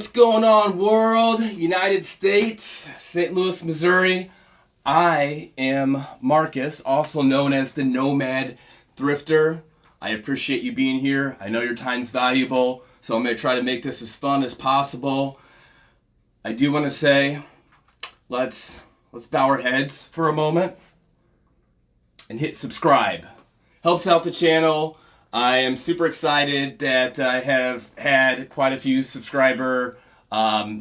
What's going on, world? United States, St. Louis, Missouri. I am Marcus, also known as the Nomad Thrifter. I appreciate you being here. I know your time's valuable, so I'm going to try to make this as fun as possible. I do want to say, let's bow our heads for a moment and hit subscribe. Helps out the channel. I am super excited that I have had quite a few subscriber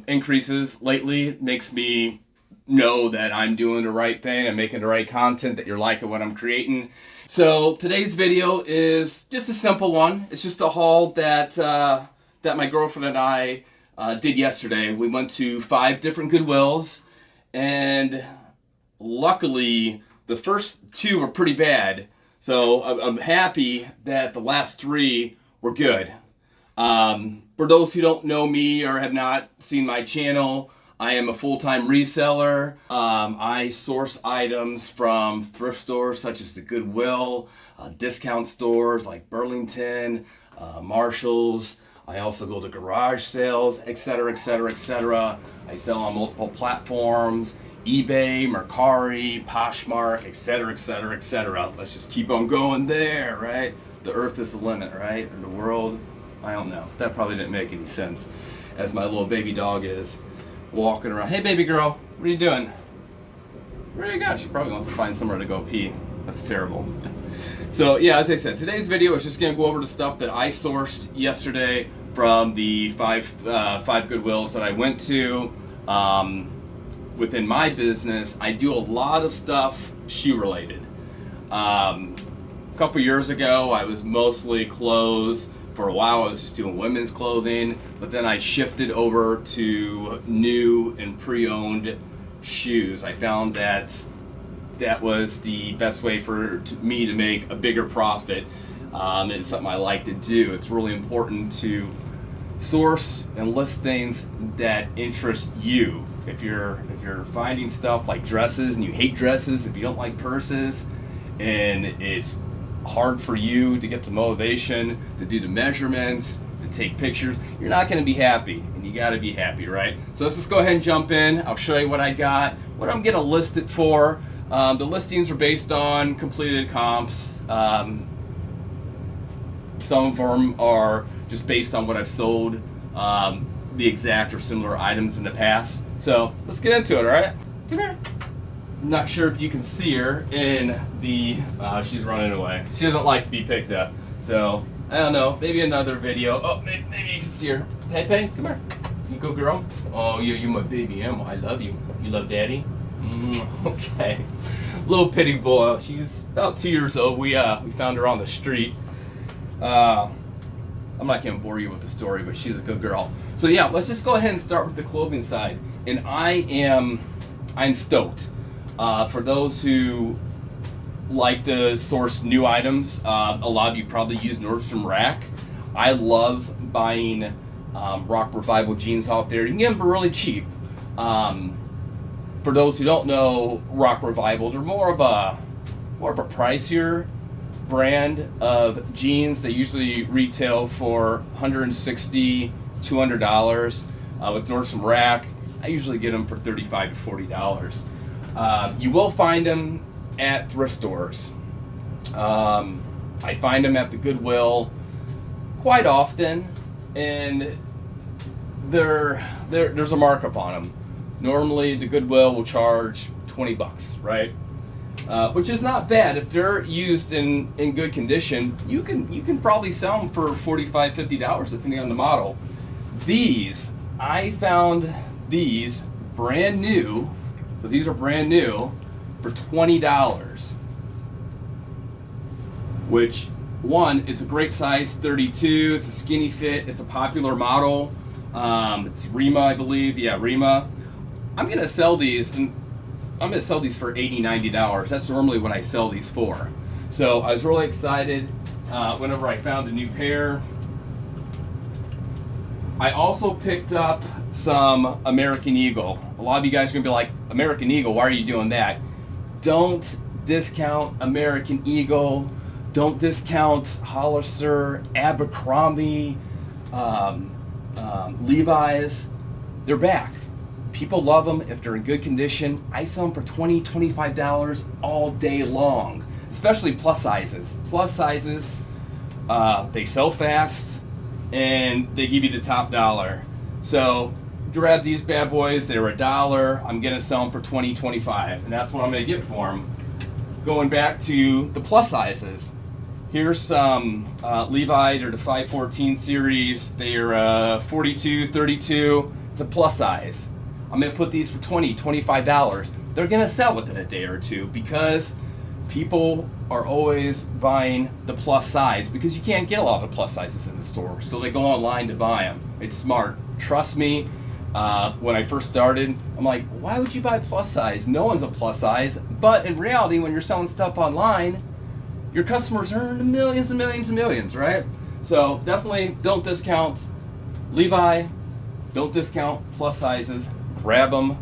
increases lately. Makes me know that I'm doing the right thing. I'm making the right content, that you're liking what I'm creating. So today's video is just a simple one. It's just a haul that my girlfriend and I did yesterday. We went to 5 different Goodwills, and luckily the first 2 were pretty bad. So I'm happy that the last 3 were good. For those who don't know me or have not seen my channel, I am a full-time reseller. I source items from thrift stores such as the Goodwill, discount stores like Burlington, Marshalls. I also go to garage sales, etc., etc., etc. I sell on multiple platforms. eBay, Mercari, Poshmark, etc., etc., etc. Let's just keep on going there, right? The earth is the limit, right? Or the world, I don't know. That probably didn't make any sense, as my little baby dog is walking around. Hey, baby girl, what are you doing? Where you go? She probably wants to find somewhere to go pee. That's terrible. So yeah, as I said, today's video is just going to go over the stuff that I sourced yesterday from the five Goodwills that I went to. Within my business, I do a lot of stuff shoe related. A couple years ago, I was mostly clothes. For a while, I was just doing women's clothing, but then I shifted over to new and pre-owned shoes. I found that was the best way for me to make a bigger profit. It's something I like to do. It's really important to source and list things that interest you. If you're finding stuff like dresses and you hate dresses, if you don't like purses, and it's hard for you to get the motivation to do the measurements, to take pictures, you're not going to be happy, and you got to be happy, right? So let's just go ahead and jump in. I'll show you what I got, what I'm going to list it for. The listings are based on completed comps. Some of them are just based on what I've sold the exact or similar items in the past. So let's get into it, all right? Come here. I'm not sure if you can see her in the, she's running away. She doesn't like to be picked up. So, I don't know, maybe another video. Oh, maybe you can see her. Pepe, come here. You go, girl. Oh, you're my baby animal. I love you. You love daddy? Okay. Little pitty boy. She's about 2 years old. We found her on the street. I'm not going to bore you with the story, but she's a good girl. So yeah, let's just go ahead and start with the clothing side. And I'm stoked. For those who like to source new items, a lot of you probably use Nordstrom Rack. I love buying Rock Revival jeans off there. You can get them for really cheap. For those who don't know Rock Revival, they're more of a pricier brand of jeans. They usually retail for $160, $200. With Nordstrom Rack, I usually get them for $35 to $40. You will find them at thrift stores. I find them at the Goodwill quite often, and there's a markup on them. Normally, the Goodwill will charge $20, right? Which is not bad. If they're used in good condition, you can probably sell them for $45, $50 depending on the model. I found these brand new, so these are brand new, for $20. Which, one, it's a great size, 32, it's a skinny fit, it's a popular model. It's Rima, I believe. Yeah, Rima. I'm gonna sell these for $80, $90. That's normally what I sell these for. So I was really excited whenever I found a new pair. I also picked up some American Eagle. A lot of you guys are gonna be like, American Eagle, why are you doing that? Don't discount American Eagle. Don't discount Hollister, Abercrombie, Levi's, they're back. People love them if they're in good condition. I sell them for $20, $25 all day long, especially plus sizes. Plus sizes, they sell fast and they give you the top dollar. So grab these bad boys, they were $1. I'm gonna sell them for $20, $25, and that's what I'm gonna get for them. Going back to the plus sizes, here's some Levi, they're the 514 series. They're 42, 32, it's a plus size. I'm gonna put these for $20, $25. They're gonna sell within a day or two because people are always buying the plus size because you can't get a lot of plus sizes in the store. So they go online to buy them. It's smart. Trust me, when I first started, I'm like, why would you buy plus size? No one's a plus size. But in reality, when you're selling stuff online, your customers earn millions and millions and millions, right? So definitely don't discount Levi. Don't discount plus sizes. Grab them.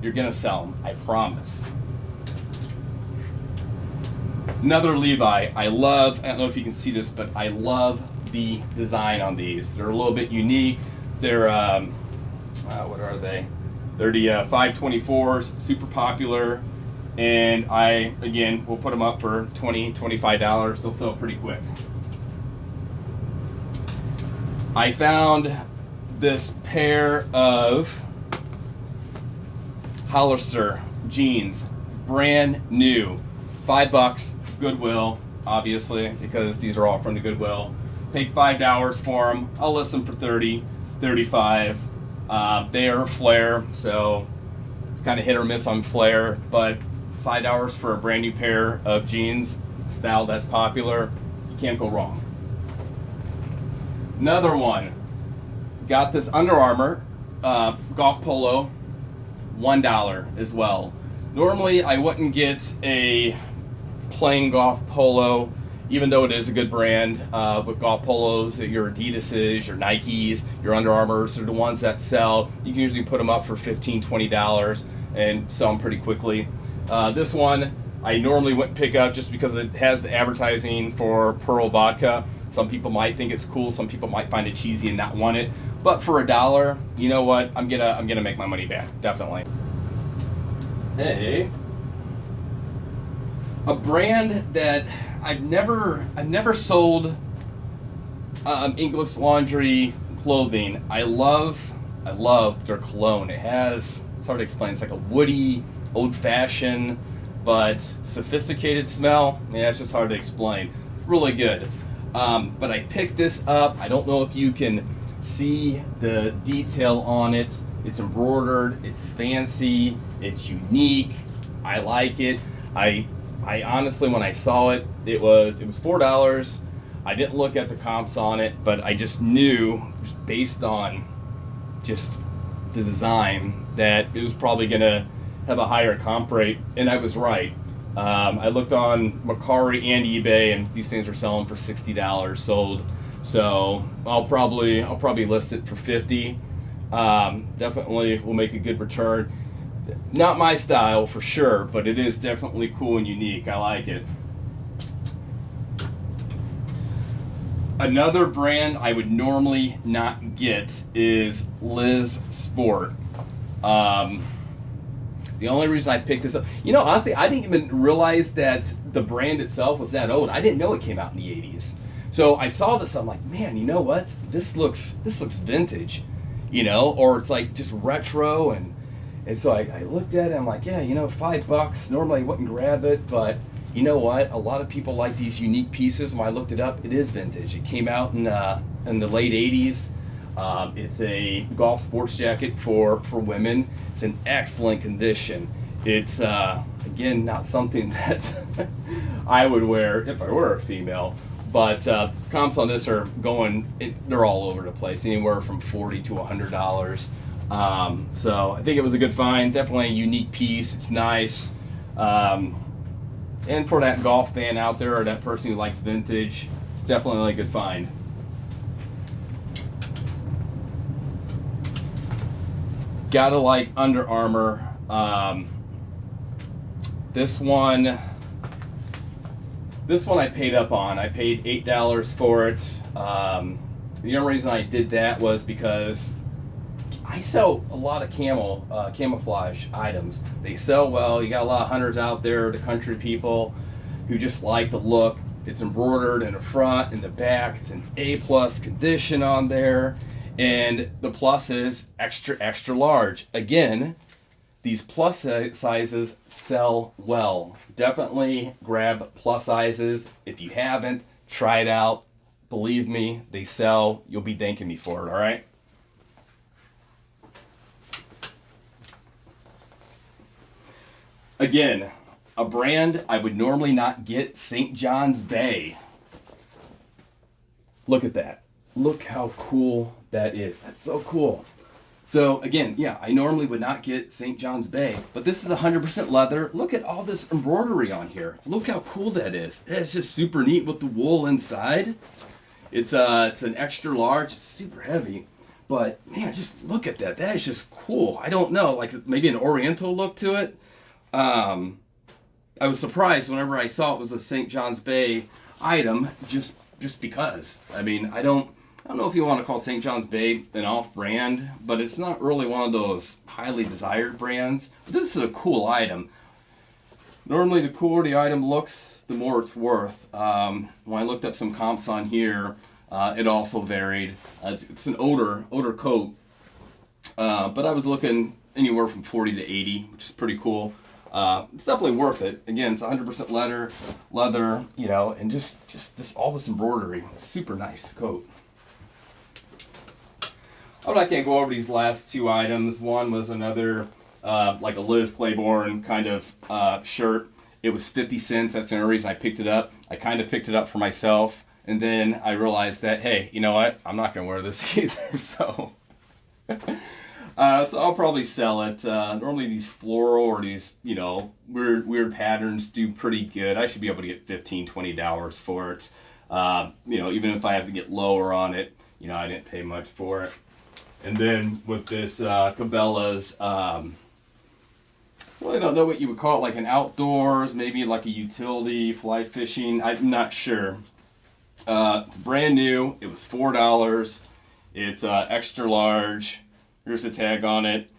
You're gonna sell them, I promise. Another Levi, I love, I don't know if you can see this, but I love the design on these. They're a little bit unique. They're, what are they? They're the 524s, super popular. And I, again, will put them up for $20, $25. They'll sell pretty quick. I found this pair of Hollister jeans, brand new, $5, Goodwill, obviously, because these are all from the Goodwill. Paid $5 for them. I'll list them for $30, $35. They are flare, so it's kind of hit or miss on flare, but $5 for a brand new pair of jeans, style that's popular, you can't go wrong. Another one, got this Under Armour golf polo, $1 as well. Normally I wouldn't get a plain golf polo, even though it is a good brand, with golf polos, your Adidas's, your Nikes, your Under Armours are the ones that sell. You can usually put them up for $15, $20 and sell them pretty quickly. This one I normally wouldn't pick up just because it has the advertising for Pearl vodka. Some people might think it's cool, some people might find it cheesy and not want it. But for $1, you know what? I'm gonna make my money back, definitely. Hey, a brand that I've never sold English Laundry clothing. I love their cologne. It's hard to explain. It's like a woody, old-fashioned, but sophisticated smell. Yeah, it's just hard to explain. Really good. But I picked this up. I don't know if you can see the detail on it. It's embroidered. It's fancy. It's unique. I like it. I honestly, when I saw it, it was $4. I didn't look at the comps on it, but I just knew, just based on just the design, that it was probably gonna have a higher comp rate, and I was right. I looked on Mercari and eBay, and these things are selling for $60 sold. So I'll probably list it for $50. Definitely will make a good return. Not my style for sure, but it is definitely cool and unique. I like it. Another brand I would normally not get is Liz Sport. The only reason I picked this up, honestly, I didn't even realize that the brand itself was that old. I didn't know it came out in the 80s. So I saw this, I'm like, man, you know what? This looks vintage, or it's like just retro, and so I looked at it, I'm like, yeah, $5. Normally I wouldn't grab it, but you know what? A lot of people like these unique pieces. When I looked it up, it is vintage. It came out in the late 80s. It's a golf sports jacket for women. It's in excellent condition. It's, again, not something that I would wear if I were a female. But comps on this are they're all over the place, anywhere from $40 to $100. So I think it was a good find. Definitely a unique piece. It's nice. And for that golf fan out there, or that person who likes vintage, it's definitely a good find. Gotta like Under Armour. This one I paid up on. I paid $8 for it. The only reason I did that was because I sell a lot of camouflage items. They sell well. You got a lot of hunters out there, the country people, who just like the look. It's embroidered in the front and the back. It's an A+ condition on there. And the plus is extra, extra large. Again, these plus sizes sell well. Definitely grab plus sizes. If you haven't, try it out. Believe me, they sell. You'll be thanking me for it, all right? Again, a brand I would normally not get, St. John's Bay. Look at that. Look how cool that is. That's so cool. So again, yeah, I normally would not get St. John's Bay, but this is 100% leather. Look at all this embroidery on here. Look how cool that is. It's just super neat with the wool inside. It's an extra large, it's super heavy, but man, just look at that. That is just cool. I don't know, like maybe an Oriental look to it. I was surprised whenever I saw it was a St. John's Bay item, just because. I mean, I don't know if you want to call St. John's Bay an off-brand, but it's not really one of those highly desired brands. But this is a cool item. Normally, the cooler the item looks, the more it's worth. When I looked up some comps on here, it also varied. It's an older coat, but I was looking anywhere from 40 to 80, which is pretty cool. It's definitely worth it. Again, it's 100% leather, you know, and just this all this embroidery. It's super nice coat. I'm not gonna go over these last two items. One was another like a Liz Claiborne kind of shirt. It was 50 cents. That's the only reason I picked it up. I kind of picked it up for myself, and then I realized that, hey, you know what? I'm not gonna wear this either. So I'll probably sell it. Normally these floral or these, you know, weird patterns do pretty good. I should be able to get $15, $20 for it. You know, even if I have to get lower on it, you know, I didn't pay much for it. And then with this Cabela's, well, I don't know what you would call it, like an outdoors, maybe like a utility, fly fishing. I'm not sure. It's brand new. It was $4. It's extra large. Here's the tag on it.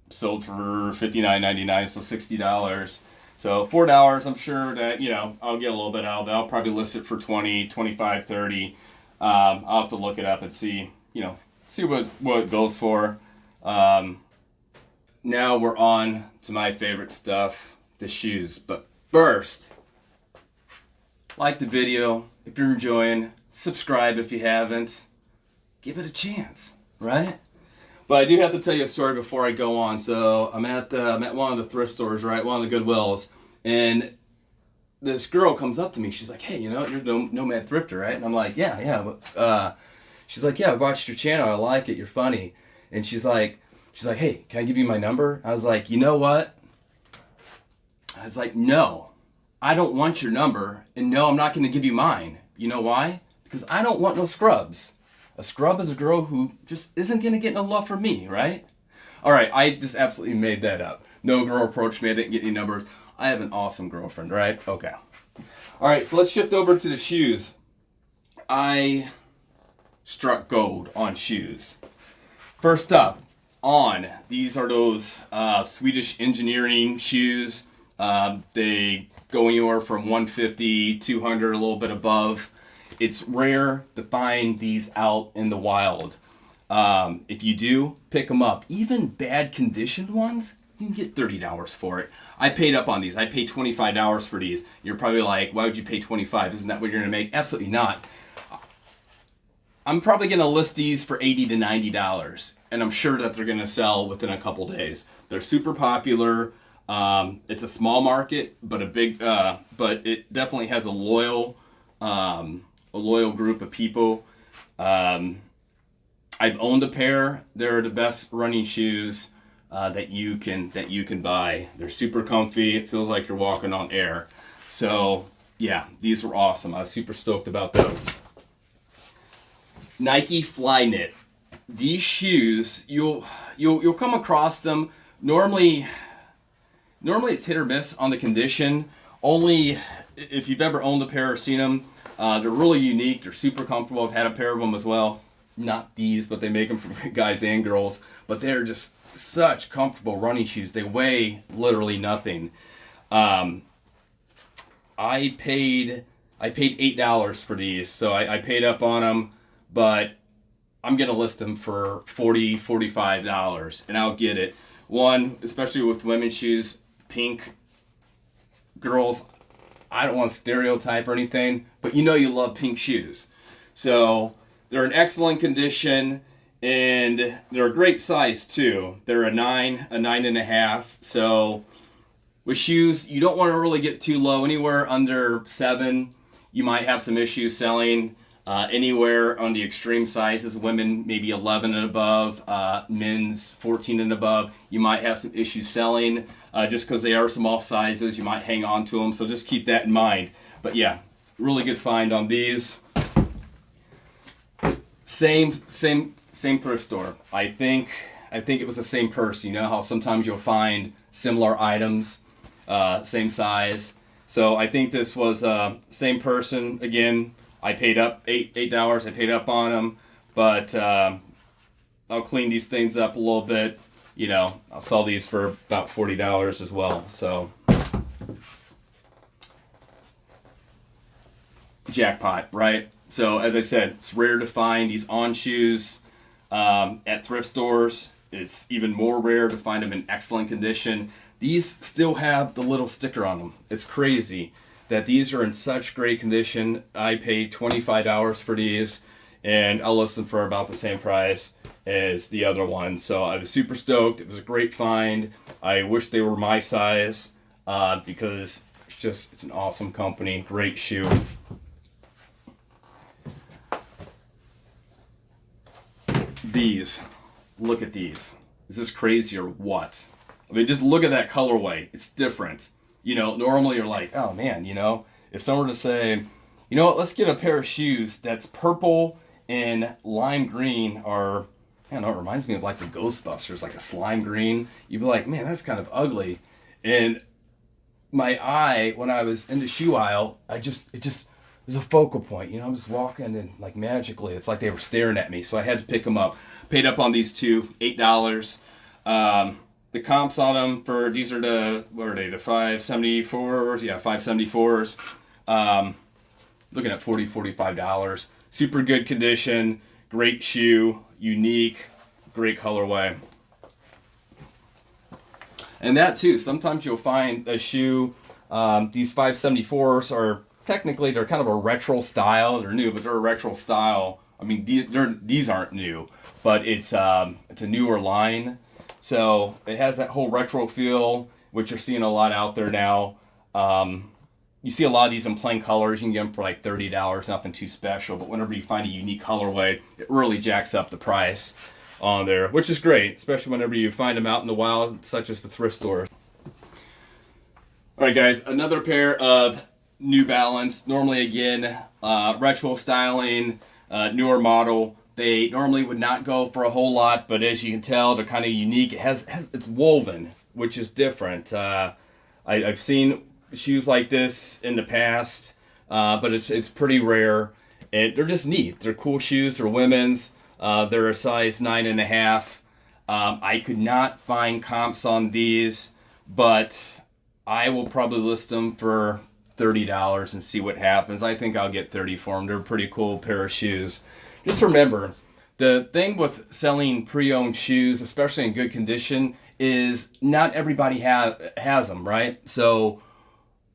Sold for $59.99, so $60. So $4, I'm sure that, you know, I'll get a little bit out of it. I'll probably list it for $20, $25, $30. I'll have to look it up and see, you know, see what it goes for. Now we're on to my favorite stuff, the shoes. But first, like the video if you're enjoying, subscribe if you haven't. Give it a chance, right? But I do have to tell you a story before I go on. So I'm at one of the thrift stores, right? One of the Goodwills, and this girl comes up to me. She's like, "Hey, you know, you're the Nomad Thrifter, right?" And I'm like, "Yeah." She's like, "Yeah, I watched your channel. I like it. You're funny." And she's like, "Hey, can I give you my number?" I was like, "You know what?" I was like, "No, I don't want your number, and no, I'm not going to give you mine. You know why? Because I don't want no scrubs. A scrub is a girl who just isn't going to get no love from me, right?" All right, I just absolutely made that up. No girl approached me. I didn't get any numbers. I have an awesome girlfriend, right? Okay. All right, so let's shift over to the shoes. I struck gold on shoes. First up, these are those Swedish engineering shoes. They go anywhere from 150, 200, a little bit above. It's rare to find these out in the wild. If you do, pick them up. Even bad conditioned ones, you can get $30 for it. I paid up on these. I paid $25 for these. You're probably like, why would you pay $25? Isn't that what you're going to make? Absolutely not. I'm probably going to list these for $80 to $90, and I'm sure that they're going to sell within a couple days. They're super popular. It's a small market, but but it definitely has a loyal group of people. I've owned a pair. They're the best running shoes that you can buy. They're super comfy. It feels like you're walking on air. So yeah, these were awesome. I was super stoked about those. Nike Flyknit. These shoes, you'll come across them. Normally it's hit or miss on the condition. Only if you've ever owned a pair or seen them, they're really unique. They're super comfortable. I've had a pair of them as well. Not these, but they make them for guys and girls. But they're just such comfortable running shoes. They weigh literally nothing. I paid $8 for these, so I paid up on them, but I'm gonna list them for $45, and I'll get it. One, especially with women's shoes, pink. Girls, I don't want to stereotype or anything, but you know you love pink shoes. So they're in excellent condition, and they're a great size too. They're a 9.5. So with shoes, you don't want to really get too low. Anywhere under 7, you might have some issues selling. Anywhere on the extreme sizes, women maybe 11 and above, men's 14 and above, you might have some issues selling just because they are some off sizes. You might hang on to them, so just keep that in mind. But yeah, really good find on these. Same thrift store. I think it was the same person. You know how sometimes you'll find similar items, same size. So I think this was same person again. I paid up $8. I paid up on them, but I'll clean these things up a little bit. You know, I'll sell these for about $40 as well. So jackpot, right? So as I said, it's rare to find these on shoes at thrift stores. It's even more rare to find them in excellent condition. These still have the little sticker on them. It's crazy that these are in such great condition. I paid $25 for these, and I'll list them for about the same price as the other one. So I was super stoked. It was a great find. I wish they were my size because it's an awesome company. Great shoe. These, look at these. Is this crazy or what? I mean, just look at that colorway. It's different. You know, normally you're like, oh man, you know, if someone were to say, you know what, let's get a pair of shoes that's purple and lime green, or, I don't know, it reminds me of like the Ghostbusters, like a slime green. You'd be like, man, that's kind of ugly. And my eye, when I was in the shoe aisle, it just was a focal point. You know, I'm just walking and like magically, it's like they were staring at me. So I had to pick them up. Paid up on these two, $8. The comps on them for these are what are they, the 574s? Yeah, 574s. Looking at $45. Super good condition, great shoe, unique, great colorway. And that too, sometimes you'll find a shoe, these 574s are technically, they're kind of a retro style. They're new, but they're a retro style. I mean, these aren't new, but it's a newer line. So it has that whole retro feel, which you're seeing a lot out there now. You see a lot of these in plain colors. You can get them for like $30, nothing too special. But whenever you find a unique colorway, it really jacks up the price on there, which is great, especially whenever you find them out in the wild, such as the thrift store. All right, guys, another pair of New Balance. Normally, again, retro styling, newer model. They normally would not go for a whole lot, but as you can tell, they're kind of unique. It's woven, which is different. I've seen shoes like this in the past, but it's pretty rare. And they're just neat. They're cool shoes. They're women's. They're a size 9.5. I could not find comps on these, but I will probably list them for $30 and see what happens. I think I'll get $30 for them. They're a pretty cool pair of shoes. Just remember, the thing with selling pre-owned shoes, especially in good condition, is not everybody has them, right? So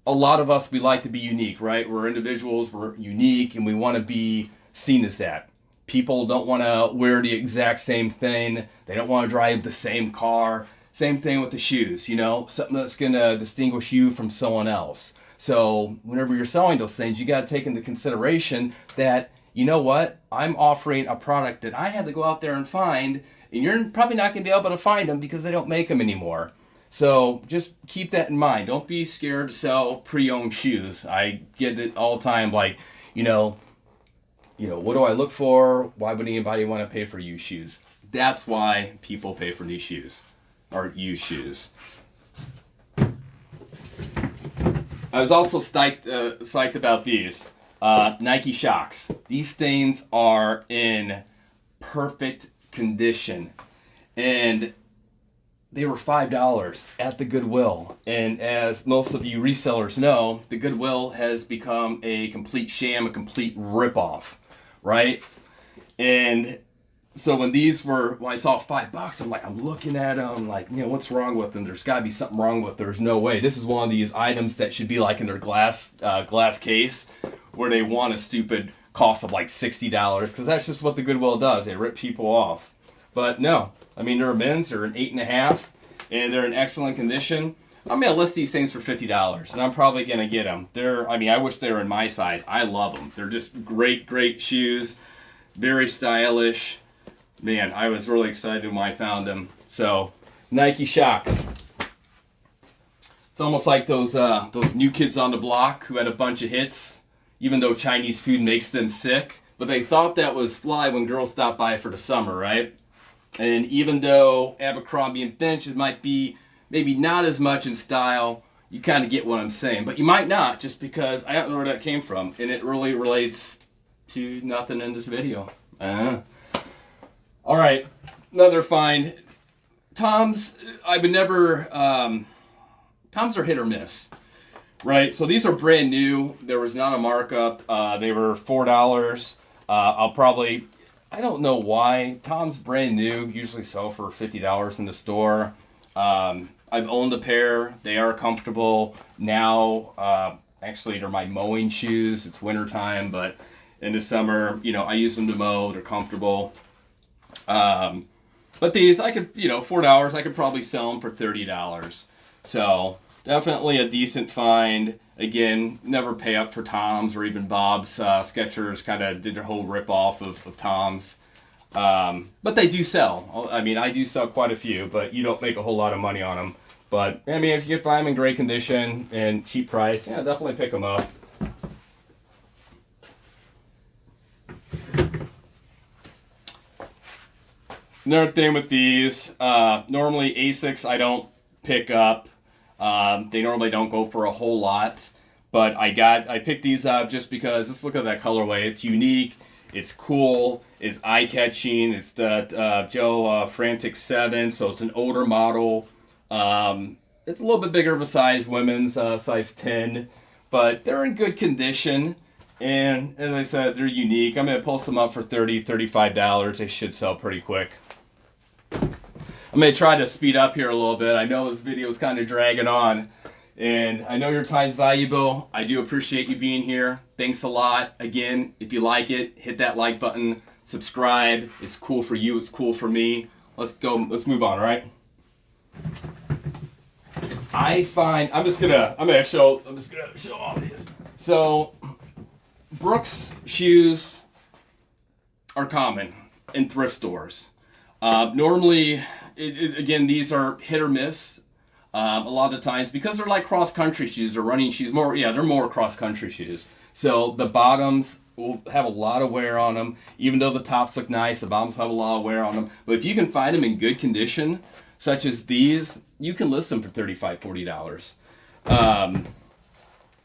a lot of us, we like to be unique, right? We're individuals, we're unique, and we want to be seen as that. People don't want to wear the exact same thing. They don't want to drive the same car. Same thing with the shoes, you know, something that's going to distinguish you from someone else. So whenever you're selling those things, you got to take into consideration that, you know what, I'm offering a product that I had to go out there and find, and you're probably not going to be able to find them because they don't make them anymore. So just keep that in mind. Don't be scared to sell pre-owned shoes. I get it all the time, like, you know, what do I look for? Why would anybody want to pay for used shoes? That's why people pay for these shoes, or used shoes. I was also psyched about these Nike Shox. These things are in perfect condition, and they were $5 at the Goodwill. And as most of you resellers know, the Goodwill has become a complete sham, a complete ripoff, right? And so when I saw $5, I'm looking at them, like, what's wrong with them? There's got to be something wrong with them. There's no way. This is one of these items that should be like in their glass case, where they want a stupid cost of like $60, because that's just what the Goodwill does. They rip people off. But no, they're men's. They're an 8.5, and they're in excellent condition. I'm gonna list these things for $50, and I'm probably gonna get them. I wish they were in my size. I love them. They're just great shoes, very stylish. Man, I was really excited when I found them. So, Nike Shox. It's almost like those new kids on the block who had a bunch of hits, even though Chinese food makes them sick. But they thought that was fly when girls stopped by for the summer, right? And even though Abercrombie and Finch might be maybe not as much in style, you kind of get what I'm saying. But you might not, just because I don't know where that came from. And it really relates to nothing in this video. All right, another find. Toms, Toms are hit or miss, right? So these are brand new. There was not a markup. They were $4. I don't know why. Tom's brand new, usually sell for $50 in the store. I've owned a pair. They are comfortable. Now, actually, they're my mowing shoes. It's wintertime, but in the summer, I use them to mow. They're comfortable. But these, I could, $4, I could probably sell them for $30. So, definitely a decent find. Again, never pay up for Tom's or even Bob's. Skechers kind of did their whole rip-off of Tom's. But they do sell. I do sell quite a few, but you don't make a whole lot of money on them. But, if you can find them in great condition and cheap price, yeah, definitely pick them up. Another thing with these, normally Asics I don't pick up. They normally don't go for a whole lot, but I picked these up just because, let's look at that colorway. It's unique, it's cool, it's eye-catching. It's the Joe Frantic 7, so it's an older model. It's a little bit bigger of a size, women's size 10, but they're in good condition. And as I said, they're unique. I'm going to post them up for $30, $35. They should sell pretty quick. I'm going to try to speed up here a little bit. I know this video is kind of dragging on, and I know your time's valuable. I do appreciate you being here. Thanks a lot. Again, if you like it, hit that like button, subscribe. It's cool for you. It's cool for me. Let's move on, all right? I'm just gonna show all these. So, Brooks shoes are common in thrift stores. Normally, again, these are hit or miss. A lot of times, because they're like cross-country shoes or running shoes, they're more cross-country shoes. So the bottoms will have a lot of wear on them. Even though the tops look nice, the bottoms have a lot of wear on them. But if you can find them in good condition, such as these, you can list them for $35, $40.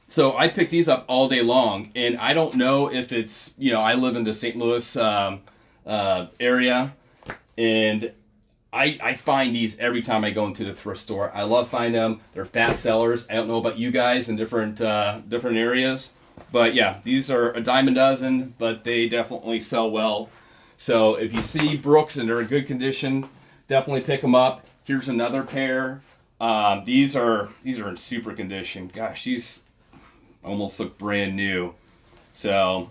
So I picked these up all day long, and I don't know if it's, I live in the St. Louis area, and I find these every time I go into the thrift store. I love finding them. They're fast sellers. I don't know about you guys in different areas, but yeah, these are a dime a dozen, but they definitely sell well. So if you see Brooks and they're in good condition, definitely pick them up. Here's another pair. These are in super condition. Gosh, these almost look brand new. So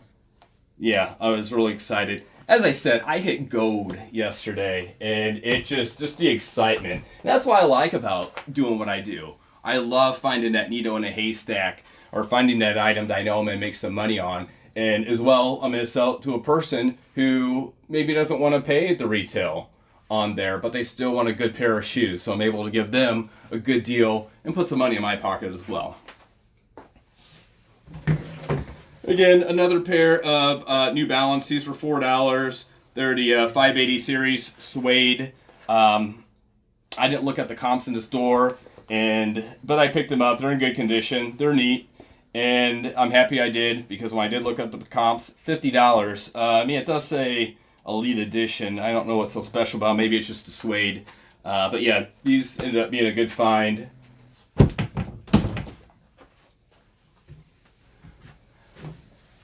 yeah, I was really excited. As I said, I hit gold yesterday, and it just the excitement. And that's what I like about doing what I do. I love finding that needle in a haystack, or finding that item that I know I'm going to make some money on. And as well, I'm going to sell it to a person who maybe doesn't want to pay the retail on there, but they still want a good pair of shoes. So I'm able to give them a good deal and put some money in my pocket as well. Again, another pair of New Balance. These were $4. They're the 580 series suede. I didn't look at the comps in the store, but I picked them up. They're in good condition. They're neat. And I'm happy I did, because when I did look up the comps, $50. I mean, it does say Elite Edition. I don't know what's so special about it. Maybe it's just a suede. But yeah, these ended up being a good find.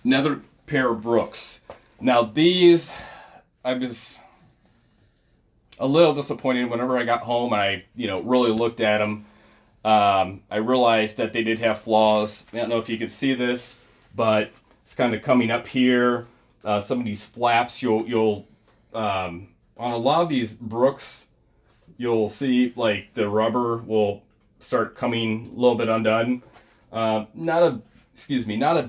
Another pair of Brooks. Now these, I was a little disappointed whenever I got home and I, really looked at them. I realized that they did have flaws. I don't know if you can see this, but it's kind of coming up here. Some of these flaps, you'll on a lot of these Brooks, you'll see like the rubber will start coming a little bit undone. Not a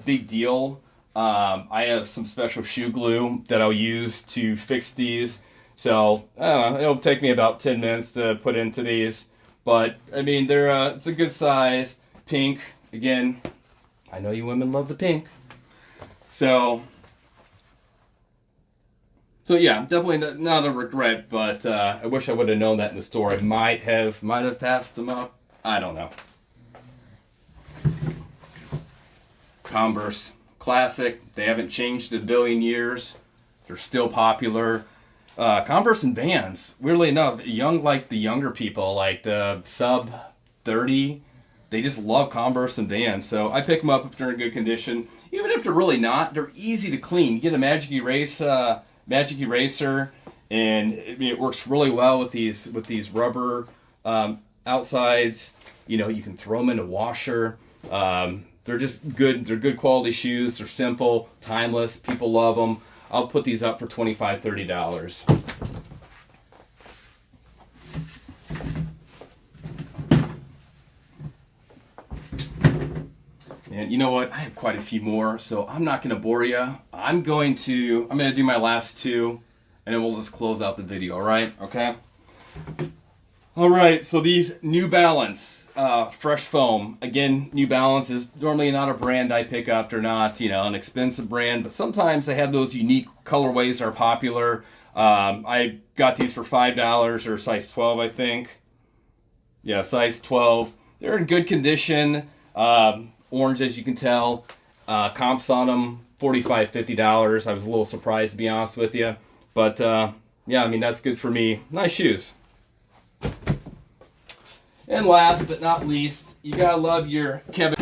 big deal. I have some special shoe glue that I'll use to fix these. So I don't know, it'll take me about 10 minutes to put into these. But I mean, it's a good size. Pink, again, I know you women love the pink. So yeah, definitely not a regret, but I wish I would have known that in the store. I might have passed them up. I don't know. Converse, classic. They haven't changed in a billion years. They're still popular. Converse and Vans, weirdly enough, the younger people, like the sub 30, they just love Converse and Vans. So I pick them up if they're in good condition. Even if they're really not, they're easy to clean. You get a magic eraser, and it works really well with these rubber outsides. You can throw them in a washer. They're just good. They're good quality shoes. They're simple, timeless. People love them. I'll put these up for $25, $30. And you know what? I have quite a few more, so I'm not going to bore you. I'm going to do my last two, and then we'll just close out the video, all right? Okay? All right, so these New Balance Fresh Foam. Again, New Balance is normally not a brand I pick up. They're not, an expensive brand, but sometimes they have those unique colorways that are popular. I got these for $5 or size 12, I think. Yeah, size 12. They're in good condition. Orange, as you can tell. Comps on them, $45, $50. I was a little surprised, to be honest with you. But, yeah, I mean, that's good for me. Nice shoes. And last but not least, you gotta love your Kevin.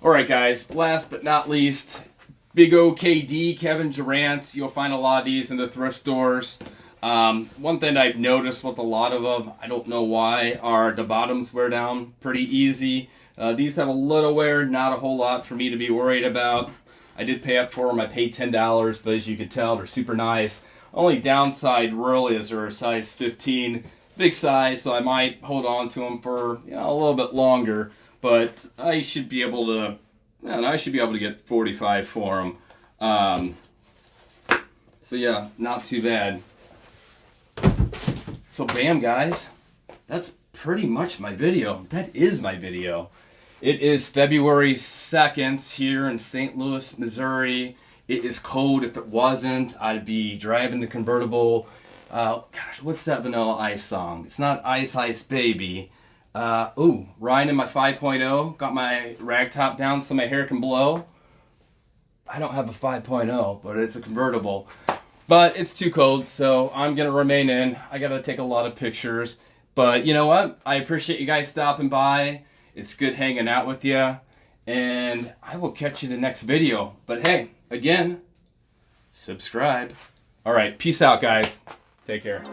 Alright guys, last but not least, Big OKD, Kevin Durant. You'll find a lot of these in the thrift stores. One thing I've noticed with a lot of them, I don't know why, are the bottoms wear down pretty easy. These have a little wear, not a whole lot for me to be worried about. I did pay up for them. I paid $10, but as you can tell, they're super nice. Only downside really is they're a size 15. Big size, so I might hold on to them for a little bit longer, but I should be able to get 45 for them. So yeah, not too bad. So bam, guys, that's pretty much my video. That is my video. It is February 2nd here in St. Louis, Missouri. It is cold. If it wasn't, I'd be driving the convertible. Gosh, what's that Vanilla Ice song? It's not Ice Ice Baby. Riding in my 5.0. Got my rag top down so my hair can blow. I don't have a 5.0, but it's a convertible. But it's too cold, so I'm going to remain in. I got to take a lot of pictures. But you know what? I appreciate you guys stopping by. It's good hanging out with you. And I will catch you in the next video. But hey, again, subscribe. All right, peace out, guys. Take care.